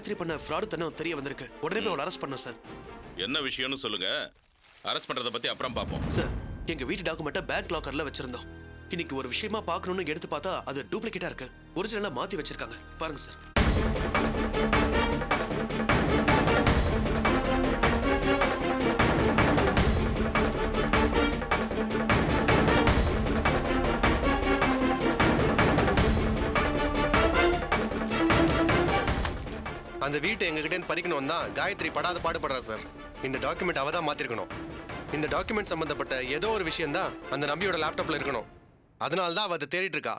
காயத்ரி பண்ண ஃப்ராட் தானே தெரிய வந்திருக்கு. உடனே போய் அவளை அரெஸ்ட் பண்ணோம் சார். என்ன விஷயம்னு சொல்லுங்க. அரெஸ்ட் பண்றத பத்தி அப்புறம் பாப்போம். சார், எங்க வீட்டு டாக்குமெண்ட்டை பேங்க் லாக்கர்ல வச்சிருந்தோம். இன்னைக்கு ஒரு விஷயமா பார்க்கணும்னு எடுத்து பார்த்தா அது டூப்ளிகேட்டா இருக்கு. ஒரிஜினலா மாத்தி வச்சிருக்காங்க. பாருங்க சார். அந்த வீட்டை எங்ககிட்ட பறிக்கணும் தான் காயத்ரி படாத பாடுபடுறா சார். இந்த டாக்குமெண்ட் அவ தான் மாத்திருக்கணும். இந்த டாக்குமெண்ட் சம்பந்தப்பட்ட ஏதோ ஒரு விஷயம் தான் அந்த நம்பியோட லேப்டாப்ல இருக்கணும். அதனால தான் அவ அதை தேடிட்டு இருக்கா.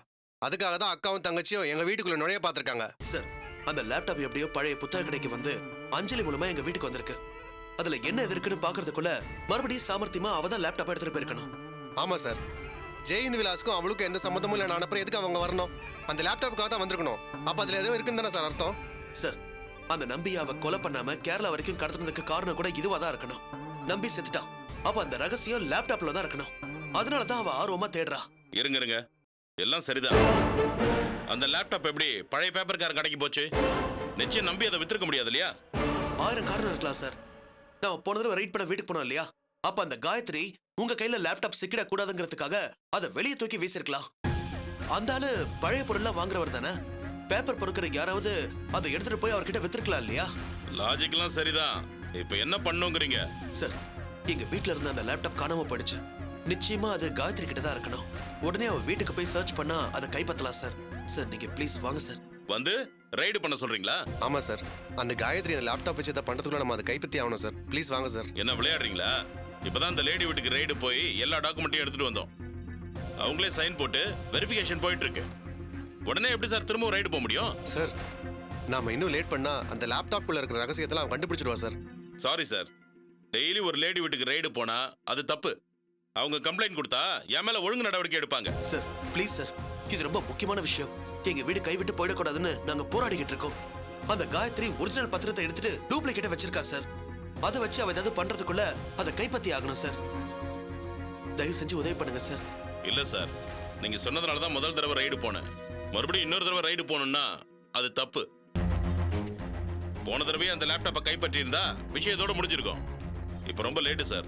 அதுக்காக தான் அக்காவும் தங்கச்சியும் எங்க வீட்டுக்குள்ள நுழைய பார்த்திருக்காங்க. சார், அந்த லேப்டாப் எப்படியோ பழைய புத்தக கடைக்கு வந்து அஞ்சலி மூலமா எங்க வீட்டுக்கு வந்திருக்கு. அதுல என்ன இருக்குன்னு பாக்குறதுக்குள்ள மறுபடியும் சாமர்த்தியமா அவ தான் லேப்டாப் எடுத்துட்டு போயிருக்கணும். ஆமா சார், ஜெயின் விலாஸ்க்கும் அவளுக்கும் எந்த சம்மந்தமும் இல்லை. நான் அப்புறம் எதுக்கு அவங்க வரணும்? அந்த லேப்டாப்புக்காக தான் வந்திருக்கணும். அப்ப அதுல ஏதோ இருக்குன்னு தானே சார் அர்த்தம்? சார், அந்த நம்பி அவ கொலை பண்ணாம கேரளா வரைக்கும் கடத்துனதுக்கு காரணம் கூட இதுவா தான் இருக்கணும். நம்பி செத்துட்டான். அப்ப அந்த ரகசியம் லேப்டாப்ல தான் இருக்கணும். அதனாலதான் அவ ஆர்வமா தேடுறா. இருங்க, எல்லாம் சரிதான். அந்த லேப்டாப் எப்படி பழைய பேப்பர்காரன் கடைக்கு போச்சு? நிச்சயம் நம்பி அதை வித்திருக்க முடியாது இல்லையா? 1000 காரணம் இருக்கலாம் சார். நான் போன தடவை ரைட் பண்ண வீட்டுக்கு போனோம் இல்லையா? அப்ப அந்த காயத்ரி உங்க கையில லேப்டாப் சிக்கிட கூடாதுங்கிறதுக்காக அதை வெளியே தூக்கி வீசிருக்கலாம். அந்த ஆளு பழைய பொருள்லாம் வாங்குறவர் தானே. பேப்பர் பொறுக்கிற யாராவது அதை எடுத்துட்டு போய் அவர்கிட்ட வித்திருக்கலாம் இல்லையா? லாஜிக்லாம் சரிதான். இப்ப என்ன பண்ணுங்கிறீங்க? சார், எங்க வீட்ல இருந்த அந்த லேப்டாப் காணாம போயிடுச்சு. நிச்சயமா அது காயத்ரி கிட்ட தான் இருக்கணும். உடனே அவ வீட்டுக்கு போய் சர்ச் பண்ணா அதை கைப்பற்றலாம் சார். சார், நீங்க ப்ளீஸ் வாங்க சார். வந்து ரைடு பண்ண சொல்றீங்களா? ஆமா சார், அந்த காயத்ரி அந்த லேப்டாப் வச்சு அதை பண்றதுக்குள்ள நம்ம அதை கைப்பற்றி ஆகணும் சார். ப்ளீஸ் வாங்க சார். என்ன விளையாடுறீங்களா? இப்பதான் அந்த லேடி வீட்டுக்கு ரைடு போய் எல்லா டாக்குமெண்ட்டையும் எடுத்துட்டு வந்தோம். அவங்களே சைன் போட்டு வெரிஃபிகேஷன் போயிட்டு இருக்கு. உடனே எப்படி சார் திரும்ப ரைடு போக முடியும்? சார், நாம இன்னும் லேட் பண்ணா அந்த லேப்டாப்குள்ள இருக்கிற ரகசியத்தெல்லாம் கண்டுபிடிச்சிடுவா சார். சாரி சார், டெய்லி ஒரு லேடி வீட்டுக்கு ரைடு போனா அது தப்பு. அவங்க கம்ப்ளைண்ட் கொடுத்தா என் மேல ஒழுங்கு நடவடிக்கை எடுப்பாங்க. சார், ப்ளீஸ் சார், இது ரொம்ப முக்கியமான விஷயம். எங்க வீடு கைவிட்டு போயிடக்கூடாதுன்னு நாங்க போராடிக்கிட்டு இருக்கோம். அந்த காயத்ரி ஒரிஜினல் பத்திரத்தை எடுத்துட்டு டூப்ளிகேட்டை வச்சிருக்கா சார். அதை வச்சு அவ ஏதாவது பண்றதுக்குள்ள அதை கைப்பற்றி ஆகணும் சார். தயவு செஞ்சு உதவி பண்ணுங்க சார். இல்ல சார், நீங்க சொன்னதுனால தான் முதல் தடவை ரைடு போனேன். மறுபடியும் இன்னொரு தடவை ரைடு போகணும்னா அது தப்பு. போன தடவை அந்த லேப்டாப்பை கைப்பற்றி இருந்தா விஷயத்தோட முடிஞ்சிருக்கும். இப்ப ரொம்ப லேட்டு சார்.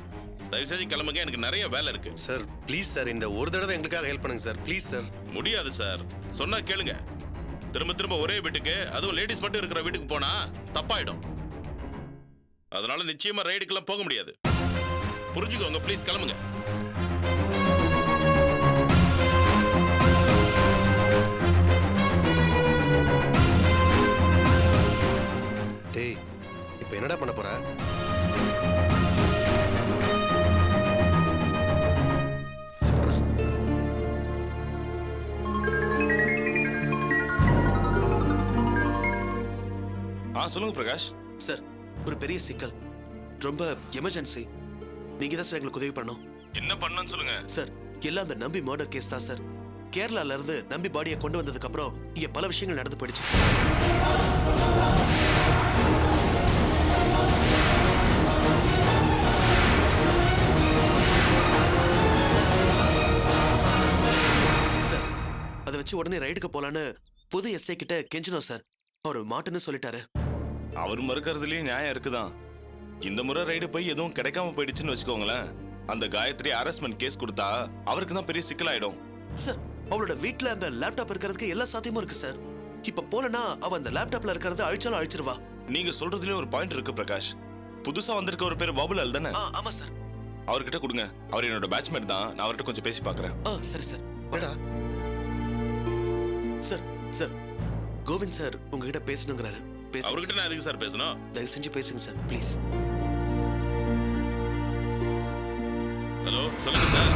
தயவு செஞ்சு கிளம்புங்க, எனக்கு நிறைய வேலை இருக்கு. சார் ப்ளீஸ் சார், இந்த ஒரு தடவை எங்களுக்காக ஹெல்ப் பண்ணுங்க சார். Please sir. முடியாது சார், சொன்னா கேளுங்க. திரும்ப திரும்ப ஒரே வீட்டுக்கு, அதுவும் லேடிஸ் மட்டும் இருக்கிற வீட்டுக்கு போனா தப்பாயிடும். அதனால நிச்சயமா ரைடுக்கெல்லாம் போக முடியாது. புரிஞ்சுக்கோங்க, ப்ளீஸ் கிளம்புங்க. டேய், இப்போ என்னடா பண்ண போற? சொல்லுங்க பிரகாஷ். சார், ஒரு பெரிய சிக்கல், ரொம்ப எமர்ஜென்சி. நீங்க தான் சார் எங்களுக்கு உதவி பண்ணணும். என்ன பண்ணணும்னு சொல்லுங்க. சார், எல்லாம் அந்த நம்பி மர்டர் கேஸ் தான் சார். கேரளால இருந்து நம்பி பாடியை கொண்டு வந்ததுக்கு அப்புறம் இங்க பல விஷயங்கள் நடந்து போயிடுச்சு. சார், அதை வச்சு உடனே ரைடுக்கு போலான்னு புது எஸ்ஐ கிட்ட கெஞ்சினோம் சார். அவர் மாட்டுன்னு சொல்லிட்டாரு. அவர் மறுக்கிறதுலயும் நியாயம் இருக்குதான். இந்த முறை ரைடு போய் எதுவும் கிடைக்காம போயிடுச்சுன்னு வச்சுக்கோங்களேன், அந்த காயத்ரி ஹராஸ்மெண்ட் கேஸ் கொடுத்தா அவருக்கு தான் பெரிய சிக்கலாயிடும். சார், அவளோட வீட்ல அந்த லேப்டாப் இருக்கிறதுக்கு எல்லா சாத்தியமும் இருக்கு சார். இப்ப போலனா அவ அந்த லேப்டாப்ல இருக்கிறத அழிச்சாலும் அழிச்சிருவா. நீங்க சொல்றதுலயும் ஒரு பாயிண்ட் இருக்கு பிரகாஷ். புதுசா வந்திருக்க ஒரு பேர் பாபுலால் தானே? ஆமா சார். அவர்கிட்ட கொடுங்க, அவர் என்னோட பேட்ச்மேட் தான். நான் அவர்கிட்ட கொஞ்சம் பேசி பார்க்கறேன். சரி sir. Sir, sir, Kovind sir உங்ககிட்ட பேசணுங்கிறாரு. அவர்கிட்ட நான் எதுக்கு சார் பேசணும்? தயவு செஞ்சு பேசுங்க சார், ப்ளீஸ். ஹலோ, சொல்லுங்க சார்.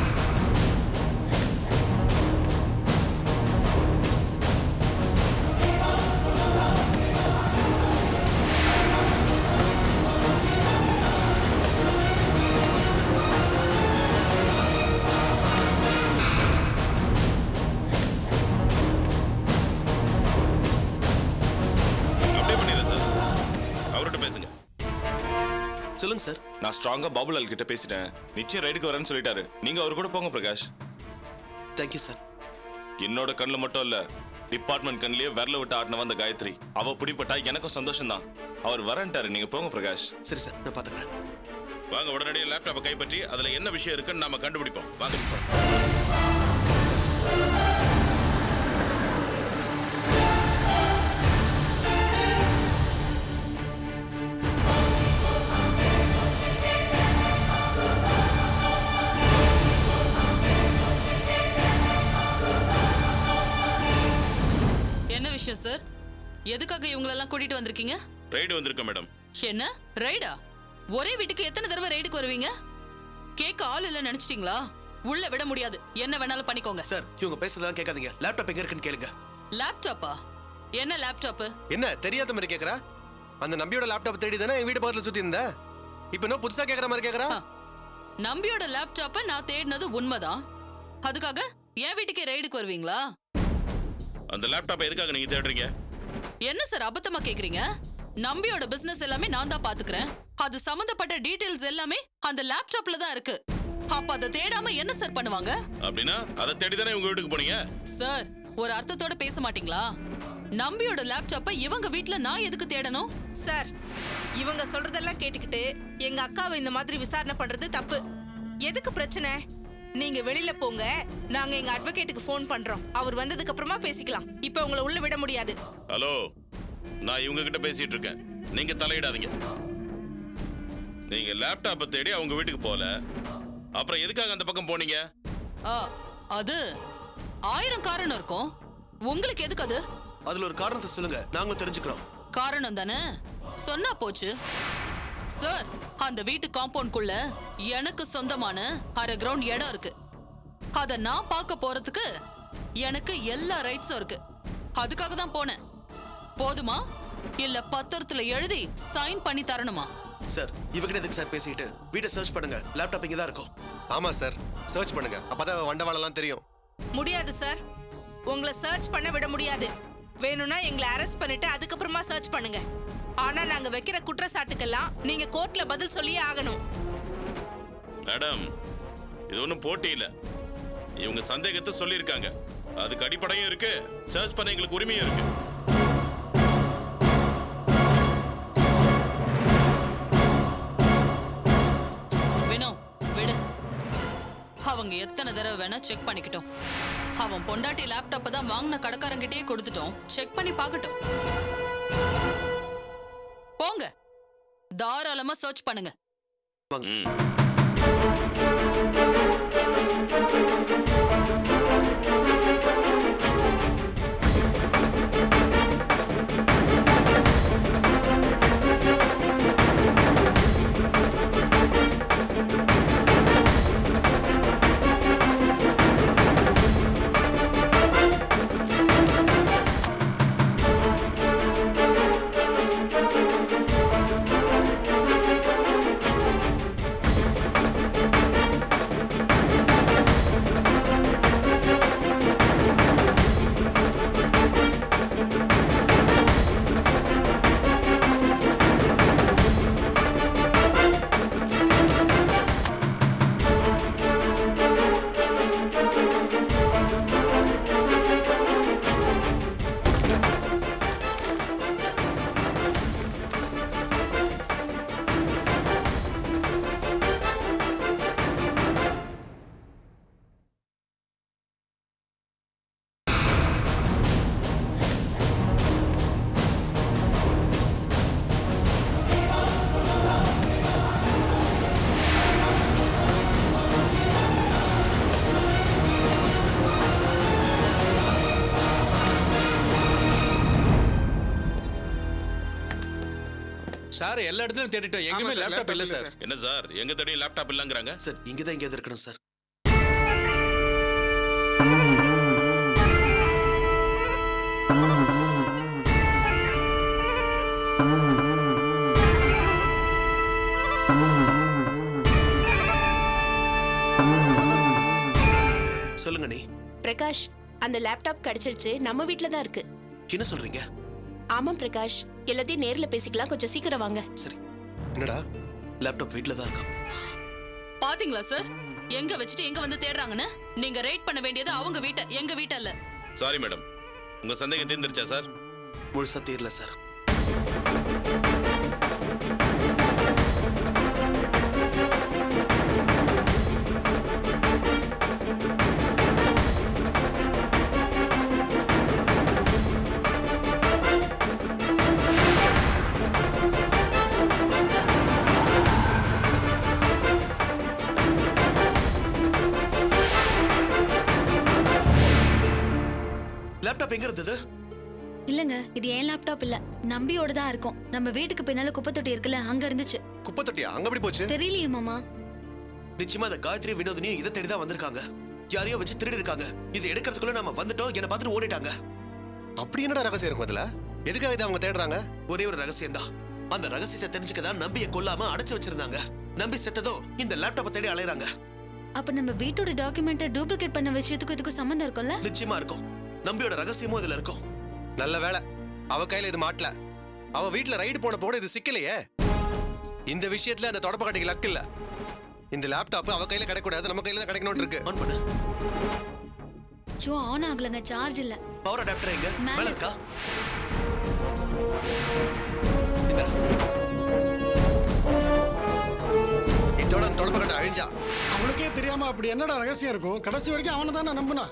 சொல்லுங்க சார். நான் ஸ்ட்ராங்கா பாபுலால் கிட்ட பேசிட்டேன். நிச்சயம் ரைடுக்கு வரேன்னு சொல்லிட்டாரு. நீங்க அவர் கூட போங்க பிரகாஷ். Thank you sir. என்னோட கண்ணில் மட்டும் இல்ல, டிபார்ட்மெண்ட் கண்ணிலேயே விரல விட்டு ஆட்டினவன் அந்த காயத்ரி. அவ பிடிப்பட்டா எனக்கும் சந்தோஷம் தான். அவர் வரன்ட்டாரு, நீங்க போங்க பிரகாஷ். சரி சார், நான் பாத்துக்கிறேன். வாங்க, உடனடியாக லேப்டாப்பை கைப்பற்றி அதுல என்ன விஷயம் இருக்குன்னு நாம கண்டுபிடிப்போம். வாங்க. என்ன விஷயம் சார்? எதுக்காக இவங்களெல்லாம் கூட்டிட்டு வந்திருக்கீங்க? ரைடு வந்திருக்கோம் மேடம். என்ன ரைடா? ஒரே வீட்டுக்கு எத்தனை தடவை ரைடுக்கு வருவீங்க? கேட்க ஆள் இல்ல நினைச்சிட்டீங்களா? உள்ள விட முடியாது, என்ன வேணாலும் பண்ணிக்கோங்க. சார், இவங்க பேசுறதெல்லாம் கேட்காதீங்க. லேப்டாப் எங்க இருக்குன்னு கேளுங்க. லேப்டாப்பா? என்ன லேப்டாப்? என்ன தெரியாத மாதிரி கேக்குறா? அந்த நம்பியோட லேப்டாப் தேடி தானே எங்க வீட்டு பக்கத்துல சுத்தி இருந்த. இப்ப என்ன புதுசா கேக்குற மாதிரி கேக்குறா? நம்பியோட லேப்டாப்ப நான் தேடினது உண்மைதான். அதுக்காக என் வீட்டுக்கே ரைடுக்கு வருவீங்களா? அந்த லேப்டாப்பை எதுக்காக நீங்க தேடுறீங்க? என்ன சார் அபத்தமா கேக்குறீங்க? நம்பியோட பிசினஸ் எல்லாமே நான் தான் பாத்துக்கிறேன். அது சம்பந்தப்பட்ட டீடைல்ஸ் எல்லாமே அந்த லேப்டாப்ல தான் இருக்கு. அப்ப அதை தேடாம என்ன சார் பண்ணுவாங்க? அப்படின்னா அதை தேடி தானே உங்க வீட்டுக்கு போனீங்க? சார், ஒரு அர்த்தத்தோட பேச மாட்டீங்களா? நம்பியோட லேப்டாப்ப இவங்க வீட்ல நான் எதுக்கு தேடணும்? சார், இவங்க சொல்றதெல்லாம் கேட்டுக்கிட்டு எங்க அக்காவை இந்த மாதிரி விசாரணை பண்றது தப்பு. எதுக்கு பிரச்சனை? நீங்க வெளியில போங்க, நாங்க எங்க அட்வொகேட்டுக்கு ஃபோன் பண்றோம். அவர் வந்ததுக்கு அப்புறமா பேசிக்கலாம். இப்ப உங்களை உள்ள விட முடியாது. ஹலோ, நான் இவங்க கிட்ட பேசிட்டு இருக்கேன், நீங்க தலையிடாதீங்க. நீங்க லேப்டாப்பை தேடி அவங்க வீட்டுக்கு போல, அப்புறம் எதுக்காக அந்த பக்கம் போனீங்க? அது 1000 காரணம் இருக்கும். உங்களுக்கு எதுக்கு அது? அதுல ஒரு காரணத்தை சொல்லுங்க, நாங்களும் தெரிஞ்சுக்கிறோம். காரணம் தானே, சொன்னா போச்சு. சார், அந்த வீட்டு காம்பவுண்ட்குள்ள எனக்கு சொந்தமான 1/2 கிரவுண்ட் இடம் இருக்கு. அத நான் பார்க்க போறதுக்கு எனக்கு எல்லா ரைட்ஸும் இருக்கு. அதுக்காக தான் போனேன். போதுமா இல்ல பத்திரத்துல எழுதி சைன் பண்ணி தரணுமா? சார், இவகிட்ட எதுக்கு சார் பேசிட்டு? வீட்டை சர்ச் பண்ணுங்க, லேப்டாப் இங்க தான் இருக்கும். ஆமா சார், சர்ச் பண்ணுங்க. அப்பதான் வண்டவாளெல்லாம் தெரியும். முடியாது சார், உங்களை சர்ச் பண்ண விட முடியாது. வேணும்னா எங்களை அரெஸ்ட் பண்ணிட்டு அதுக்கப்புறமா சர்ச் பண்ணுங்க. ஆனா நாங்க வைக்கிற குற்றச்சாட்டுக்கெல்லாம் நீங்க கோர்ட்ல பதில் சொல்லியே ஆகணும். மேடம், இது ஒன்றும் போட்டி இல்ல. இவங்க சந்தேகத்தை சொல்லியிருக்காங்க, அதுக்கு அடிப்படையும் இருக்கு, சர்ச் பண்ண எங்களுக்கு உரிமையும் இருக்கு. விடு, அவங்க எத்தனை தடவை வேணா செக் பண்ணிக்கிட்டோம். அவன் பொண்டாட்டி லேப்டாப்பை தான் வாங்கின கடைக்காரங்கிட்டே கொடுத்துட்டோம், செக் பண்ணி பார்க்கட்டும். போங்க, தாராளமா சர்ச் பண்ணுங்க. வாங்க சார். சார், எல்லா இடத்துலயும் தேடிட்டோம், எங்கேயுமே லேப்டாப் இல்ல சார். என்ன சார், எங்க தேடியும் லேப்டாப் இல்லங்கிறாங்க? சார், இங்கதான் எங்கேயாவது இருக்கணும் சார். சொல்லுங்க நீ. பிரகாஷ், அந்த லேப்டாப் கிடைச்சிருச்சு, நம்ம வீட்ல தான் இருக்கு. என்ன சொல்றீங்க? ஆமாம் பிரகாஷ், எல்லாத்தையும் நேர்ல பேசிக்கலாம், கொஞ்சம் சீக்கிரம் வாங்க. சரி. என்னடா, லேப்டாப் வீட்ல தான் இருக்கா? பாத்தீங்களா சார், எங்க வச்சுட்டு எங்க வந்து தேடுறாங்கன்னு? நீங்க ரைட் பண்ண வேண்டியது அவங்க வீட்டை, எங்க வீட்டை இல்ல. சாரி மேடம், உங்க சந்தேகம் தீர்ந்துருச்சா சார்? முழுசா தீரல சார். லேப்டாப் எங்க இருந்தது? இல்லங்க, இது என் லேப்டாப் இல்ல, நம்பியோட தான் இருக்கும். நம்ம வீட்டுக்கு பின்னால குப்பை தொட்டி இருக்குல்ல, அங்க இருந்துச்சு. குப்பை தொட்டியா? அங்க எப்படி போச்சு? தெரியலையே மாமா. நிச்சயமா அந்த காயத்ரி வினோதினியும் இதை தேடிதான் வந்திருக்காங்க. யாரையோ வச்சு திருடி இருக்காங்க. இது எடுக்கிறதுக்குள்ள நம்ம வந்துட்டோம், என்ன பார்த்துட்டு ஓடிட்டாங்க. அப்படி என்னடா ரகசியம் இருக்கும் அதுல? எதுக்காக இதை அவங்க தேடுறாங்க? ஒரே ஒரு ரகசியம் தான். அந்த ரகசியத்தை தெரிஞ்சுக்கதான் நம்பியை கொல்லாம அடைச்சு வச்சிருந்தாங்க. நம்பி செத்ததோ இந்த லேப்டாப்பை தேடி அலையறாங்க. அப்ப நம்ம வீட்டோட டாக்குமெண்ட்டை டூப்ளிகேட் பண்ண விஷயத்துக்கும் இதுக்கும் சம்பந்தம் இருக்கும்ல? நிச்சயமா இருக்கும். நம்பியோட ரகசியமும் இதுல இருக்கும். நல்ல வேளை அவ கையில இது மாட்டல. அவ வீட்டுல ரைடு போன போட இது சிக்கலையே. இந்த விஷயத்துல அந்த தொடப்ப கட்டிக்கு லக் இல்ல. இந்த லேப்டாப் அவ கையில கிடைக்கூடாது, நம்ம கையில தான் கிடைக்கணும்னு இருக்கு. ஆன் பண்ணு. ஜோ ஆன் ஆகலங்க, சார்ஜ் இல்ல. பவர் அடாப்டர் எங்க? மேல மேல இருக்கா? இந்தா. இதோட அந்த தொடப்ப கட்டை அழிஞ்சா அவளுக்கே தெரியாம அப்படி என்னடா ரகசியம் இருக்கும்? கடைசி வரைக்கும் அவனை தானே நம்பினா.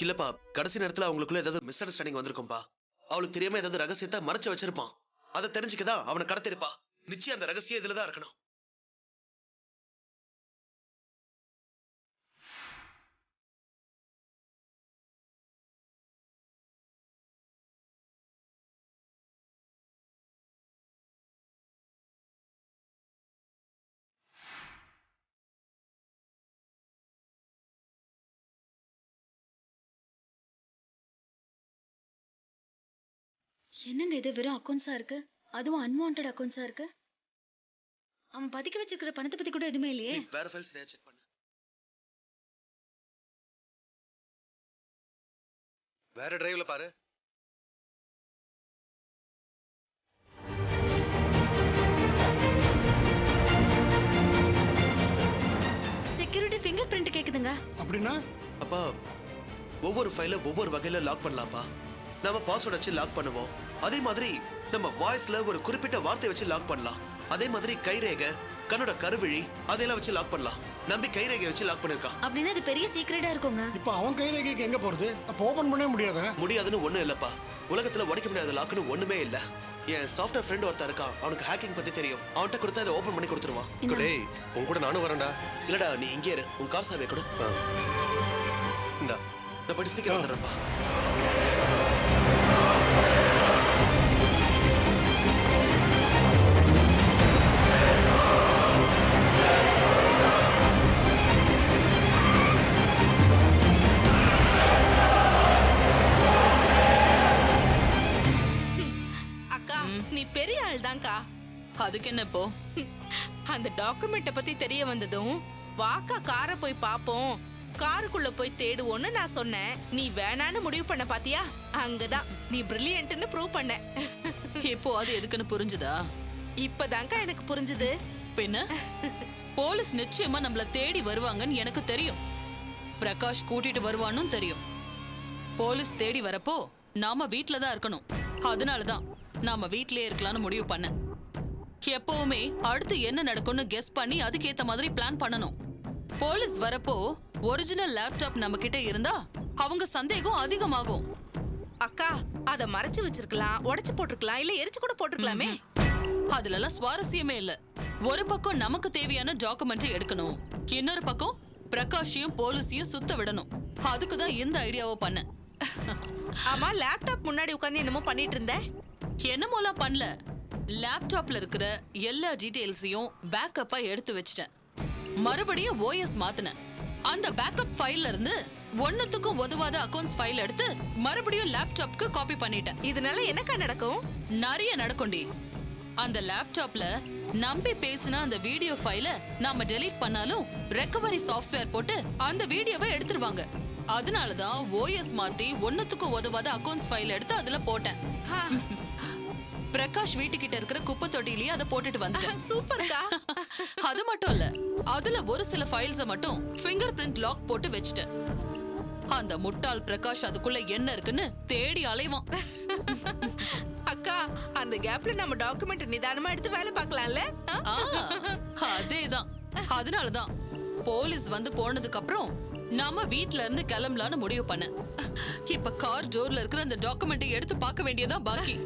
இல்லப்பா, கடைசி நேரத்துல அவங்களுக்குள்ள ஏதாவது மிஸ் அண்டர்ஸ்டாண்டிங் வந்திருக்கும்பா. அவளுக்கு தெரியாம ஏதாவது ரகசியத்தை மறைச்சு வச்சிருப்பான். அதை தெரிஞ்சுக்கதான் அவனை கடத்திருப்பா. நிச்சயம் அந்த ரகசியம் இதுலதான் இருக்கணும். என்னங்க இது வெறும் அக்கௌண்ட்ஸா இருக்கு? அதுவும் அன்வான்ட் அக்கௌண்ட்ஸா இருக்கு. அவன் பதுக்கி வச்சிருக்கிற பணத்தை பத்தி கூட எதுவுமே இல்லையே. நீ வேற ஃபைல்ஸ் ஏதாவது செக் பண்ணு. வேற டிரைவ்ல பாரு. செக்யூரிட்டி ஃபிங்கர் பிரிண்ட் கேக்குதுங்க. அப்படின்னா அப்பா, ஒவ்வொரு ஃபைல ஒவ்வொரு வகையில லாக் பண்ணலாம்ப்பா. நம்ம பாஸ்வேர்ட் வச்சு லாக் பண்ணுவோம். அதே மாதிரி நம்ம வாய்ஸ்ல ஒரு குறிப்பிட்ட வார்த்தை வச்சு லாக் பண்ணலாம். அதே மாதிரி கைரேகை, கண்ணோட கருவிழி அதெல்லாம் வச்சு லாக் பண்ணலாம். நம்பி கைரேகை வச்சு லாக் பண்ணிருக்கான். அப்படின்னா இது பெரிய சீக்ரெட்டா இருக்குங்க. இப்ப அவன் கைரேகைக்கு எங்க போறது? அப்ப ஓபன் பண்ணவே முடியாத. முடியாதுன்னு ஒண்ணும் இல்லப்பா. உலகத்துல உடைக்க முடியாத லாக்னு ஒண்ணுமே இல்ல. என் சாஃப்ட்வேர் ஃப்ரெண்ட் ஒருத்தர் இருக்கான். அவனுக்கு ஹேக்கிங் பத்தி தெரியும். அவன்கிட்ட கொடுத்தா இதை ஓபன் பண்ணி கொடுத்துருவான். டேய், உன் கூட நானும் வரேன்டா. இல்லடா, நீ இங்கே இரு. உன் கார் சாவியை கொடு. இந்தா, நான் போய் சீக்கிரம் வந்துடுறேன்ப்பா. நீ பெரிய ஆள் தான்க்கா. அதுக்கு என்ன இப்போ? அந்த டாக்குமெண்ட்டை பத்தி தெரிய வந்ததும் வாக்கா காரை போய் பாப்போம், காருக்குள்ள போய் தேடுவோன்னு நான் சொன்னேன். நீ வேணான்னு முடிவு பண்ண பாத்தியா? அங்கதான் நீ பிரில்லியன்ட்னு ப்ரூவ் பண்ண. இப்போ அது எதுக்குன்னு புரிஞ்சுதா? இப்பதான்க்கா எனக்கு புரிஞ்சுது. பின்ன போலீஸ் நிச்சயமா நம்மள தேடி வருவாங்கன்னு எனக்கு தெரியும். பிரகாஷ் கூட்டிட்டு வருவான்னு தெரியும். போலீஸ் தேடி வரப்போ நாம வீட்ல தான் இருக்கணும். அதனாலதான் நாம வீட்லயே இருக்கலாம்னு முடிவு பண்ணேன். எப்பவுமே அடுத்து என்ன நடக்கும்னு கெஸ் பண்ணி அதுக்கேத்த மாதிரி பிளான் பண்ணணும். போலீஸ் வரப்போ ஒரிஜினல் லேப்டாப் நம்ம கிட்ட இருந்தா அவங்க சந்தேகம் அதிகமாகும். அக்கா, அத மறைச்சு வச்சிருக்கலாம், உடைச்சு போட்டுருக்கலாம், இல்ல எரிச்சு கூட போட்டுருக்கலாமே. அதுலலாம் சுவாரஸ்யமே இல்ல. ஒரு பக்கம் நமக்கு தேவையான டாக்குமெண்ட்டை எடுக்கணும், இன்னொரு பக்கம் பிரகாஷையும் போலீஸையும் சுத்த விடணும். அதுக்குதான் இந்த ஐடியாவை பண்ணேன். ஆமா, லேப்டாப் முன்னாடி உட்கார்ந்து என்னமோ பண்ணிட்டு இருந்த. என்னமோலாம் பண்ணல. லேப்டாப்ல இருக்கிற எல்லா டீடைல்ஸையும் பேக்கப்பா எடுத்து வச்சிட்டேன். மறுபடியும் ஓஎஸ் மாத்தினேன். அந்த பேக்கப் ஃபைல்ல இருந்து ஒண்ணுத்துக்கும் உதவாத அக்கவுண்ட்ஸ் ஃபைல் எடுத்து மறுபடியும் லேப்டாப்க்கு காப்பி பண்ணிட்டேன். இதனால என்னக்கா நடக்கும்? நிறைய நடக்கும்டி. அந்த லேப்டாப்ல நம்பி பேசின அந்த வீடியோ ஃபைல நாம டெலீட் பண்ணாலும் ரெக்கவரி சாஃப்ட்வேர் போட்டு அந்த வீடியோவை எடுத்துருவாங்க. அதனாலதான் ஓஎஸ் மாத்தி ஒண்ணுத்துக்கும் உதவாத அக்கவுண்ட்ஸ் ஃபைல் எடுத்து அதுல போட்டேன். பிரகாஷ் வீட்டுக்கிட்ட இருக்கிற குப்பை தொட்டிலேயே அதை போட்டுட்டு வந்துட்டேன். சூப்பர்க்கா. அது மட்டும் இல்ல, அதுல ஒரு சில ஃபைல்ஸ மட்டும் ஃபிங்கர் பிரிண்ட் லாக் போட்டு வச்சுட்டேன். அந்த முட்டாள் பிரகாஷ் அதுக்குள்ள என்ன இருக்குன்னு தேடி அலைவான். அக்கா அந்த கேப்ல நம்ம டாக்குமெண்ட் நிதானமா எடுத்து வேலை பார்க்கலாம்ல? ஆ, அதேதான். அதனாலதான் போலீஸ் வந்து போனதுக்கு அப்புறம் நாம வீட்ல இருந்து கிளம்பலான்னு முடிவு பண்ணேன். இப்ப கார் டோர்ல இருக்கிற அந்த டாக்குமெண்ட்டை எடுத்து பார்க்க வேண்டியதா பாக்கி.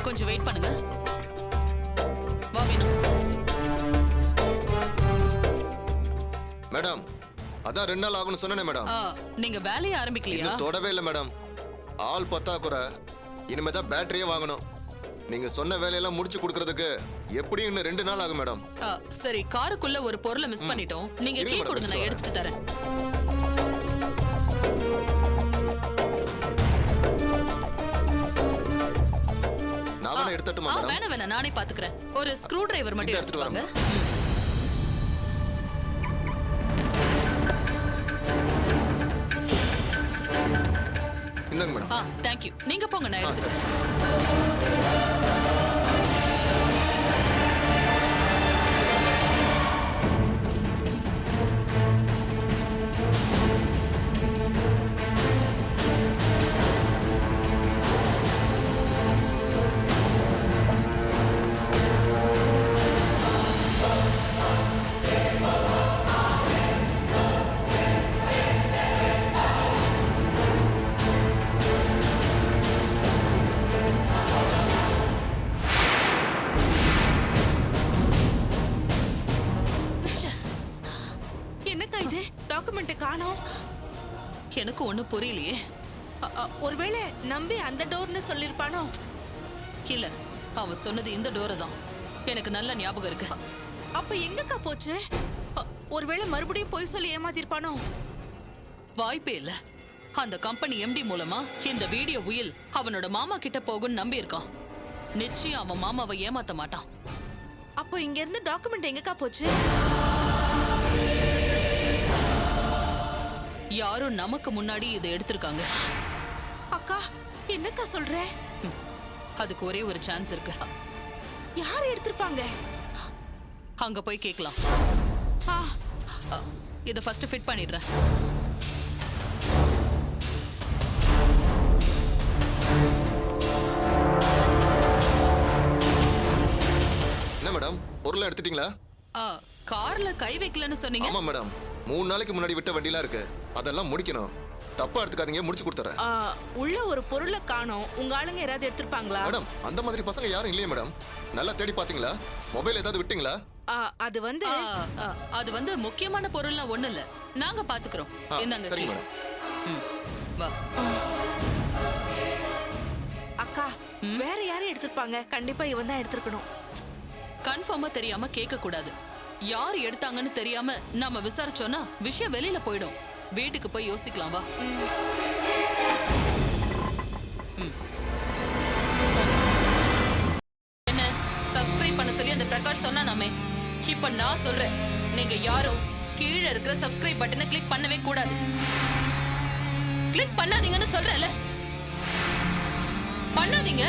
கொஞ்சம் வெயிட் பண்ணுங்க. வா வீணா. மேடம் அதான் 2 நாள் ஆகும்னு சொன்னேனே மேடம். நீங்க வேலையை ஆரம்பிக்கலையா? இன்னும் தொடவே இல்லை மேடம். ஆள் பத்தாக்குறை. இனிமே தான் பேட்டரியே வாங்கணும். நீங்க சொன்ன வேலையெல்லாம் முடிச்சு கொடுக்கறதுக்கு எப்படியும் இன்னும் 2 நாள் ஆகும் மேடம். சரி, காருக்குள்ள ஒரு பொருளை மிஸ் பண்ணிட்டோம். நீங்க இருங்க கீ மேடம், கொடுங்க, நான் எடுத்துட்டு தரேன். நான் வேணா எடுத்துட்டுமா மேடம்? வேணாம், நானே பாத்துக்கிறேன். ஒரு ஸ்க்ரூ டிரைவர் மட்டும் இந்த எடுத்துட்டு வாங்க. இந்தாங்க மேடம். தேங்க்யூ. நீங்க போங்க, நான் சரி. எடுத்துக்கிறேன். என்னக்கா இது? டாக்குமெண்ட் காணோம். எனக்கு ஒண்ணும் புரியலையே. ஒருவேளை நம்பி அந்த டோர்னு சொல்லிருப்பானோ? இல்ல, அவன் சொன்னது இந்த டோரை தான். எனக்கு நல்ல ஞாபகம் இருக்கு. அப்ப எங்கக்கா போச்சு? ஒருவேளை மறுபடியும் போய் சொல்லி ஏமாத்திருப்பானோ? வாய்ப்பே இல்ல. அந்த கம்பெனி எம்டி மூலமா இந்த வீடியோ உயில் அவனோட மாமா கிட்ட போகும்னு நம்பி இருக்கான். நிச்சயம் அவன் மாமாவை ஏமாத்த மாட்டான். அப்போ இங்க இருந்து டாக்குமெண்ட் எங்கக்கா போச்சு? யாரும் நமக்கு முன்னாடி இதை எடுத்திருக்காங்க. அக்கா என்னக்கா சொல்ற? அதுக்கு ஒரே ஒரு சான்ஸ் இருக்கு. யார் எடுத்திருப்பாங்க? அங்க போய் கேட்கலாம். இதை ஃபர்ஸ்ட் ஃபிட் பண்ணிடுறேன். என்ன மேடம், பொருளை எடுத்துட்டீங்களா? கார்ல கை வைக்கலன்னு சொன்னீங்க. ஆமா மேடம், 3 நாளைக்கு முன்னாடி விட்ட வண்டிலாம் இருக்கு. அதெல்லாம் முடிக்கணும். தப்பா எடுத்துக்காதீங்க, முடிச்சு கொடுத்துறேன். உள்ள ஒரு பொருளை காணோம். உங்க ஆளுங்க யாராவது எடுத்திருப்பாங்களா? மேடம், அந்த மாதிரி பசங்க யாரும் இல்லையே மேடம். நல்லா தேடி பாத்தீங்களா? மொபைல் ஏதாவது விட்டீங்களா? அது வந்து முக்கியமான பொருள்லாம் ஒண்ணு இல்ல. நாங்க பாத்துக்கிறோம். என்னங்க? சரி மேடம். வா. அக்கா வேற யாரும் எடுத்திருப்பாங்க. கண்டிப்பா இவன் தான் எடுத்திருக்கணும். கன்ஃபார்மா தெரியாம கேட்க கூடாது. யார் எடுத்தாங்கன்னு தெரியாம நாம விசாரிச்சோம்னா விஷயம் வெளியில போயிடும். வீட்டுக்கு போய் யோசிக்கலாம். வா. என்ன சப்ஸ்கிரைப் பண்ண சொல்லி அந்த பிரகாஷ் சொன்னானாமே. இப்ப நான் சொல்றேன், நீங்க யாரும் கீழே இருக்கிற சப்ஸ்கிரைப் பட்டனை கிளிக் பண்ணவே கூடாது. கிளிக் பண்ணாதீங்கன்னு சொல்றேன்ல, பண்ணாதீங்க.